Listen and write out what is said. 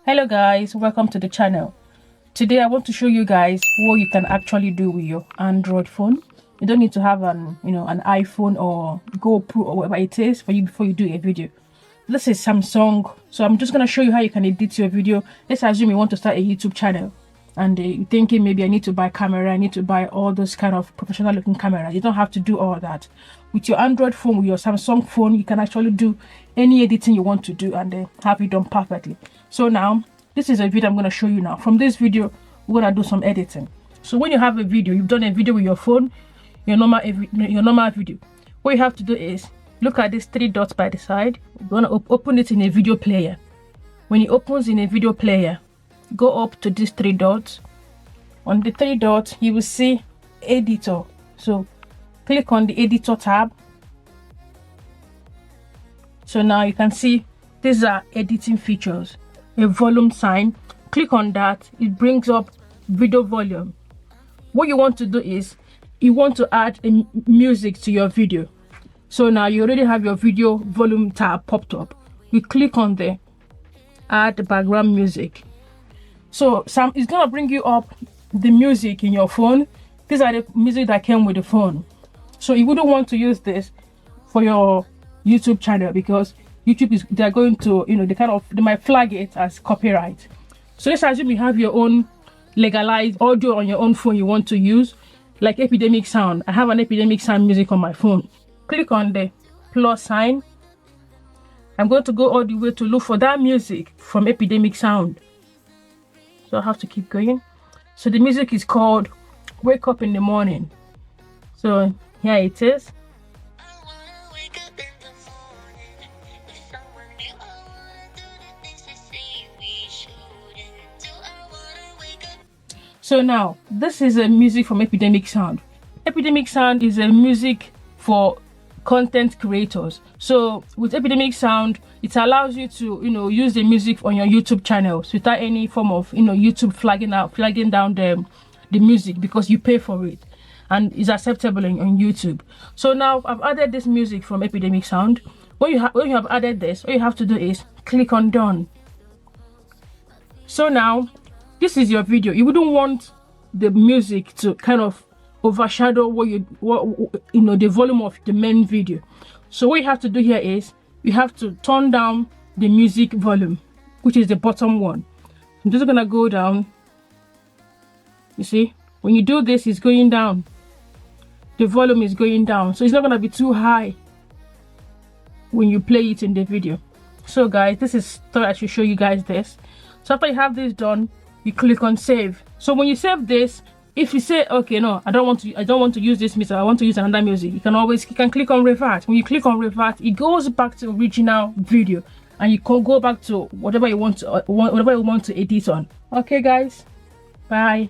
Hello guys, welcome to the channel. Today I want to show you guys what you can actually do with your Android phone. You don't need to have an iPhone or GoPro or whatever it is for you before you do a video. This is Samsung, so I'm just gonna show you how you can edit your video. Let's assume you want to start a YouTube channel and you're thinking maybe I need to buy camera, I need to buy all those kind of professional looking cameras. You don't have to do all that. With your Android phone, with your Samsung phone, you can actually do any editing you want to do and have it done perfectly. So now, this is a video I'm going to show you now. From this video, we're going to do some editing. So when you have a video, you've done a video with your phone, your normal video, what you have to do is look at these three dots by the side. You're going to open it in a video player. When it opens in a video player, go up to these three dots. On the three dots, you will see editor. So click on the editor tab. So now you can see these are editing features. A volume sign, click on that. It brings up video volume. What you want to do is you want to add a music to your video. So now you already have your video volume tab popped up. You click on the add background music. So it's gonna bring you up the music in your phone. These are the music that came with the phone. So you wouldn't want to use this for your YouTube channel because YouTube they're going to, they might flag it as copyright. So let's assume you have your own legalized audio on your own phone you want to use, like Epidemic Sound. I have an Epidemic Sound music on my phone. Click on the plus sign. I'm going to go all the way to look for that music from Epidemic Sound. So I have to keep going. So the music is called Wake Up in the Morning. So here it is. So now, this is a music from Epidemic Sound. Epidemic Sound is a music for content creators. So with Epidemic Sound, it allows you to, use the music on your YouTube channels without any form of, YouTube flagging down the music because you pay for it and it's acceptable on YouTube. So now I've added this music from Epidemic Sound. When you have added this, all you have to do is click on done. So now, this is your video. You wouldn't want the music to kind of overshadow the volume of the main video. So what you have to do here is you have to turn down the music volume, which is the bottom one. I'm just gonna go down. You see, when you do this, it's going down. The volume is going down, so it's not gonna be too high when you play it in the video. So guys, thought I should show you guys this. So after you have this done, you click on save. So when you save this, if you say, okay, no, I don't want to use this music, I want to use another music, you can click on revert. When you click on revert, it goes back to original video and you can go back to whatever you want to edit on. Okay guys, bye.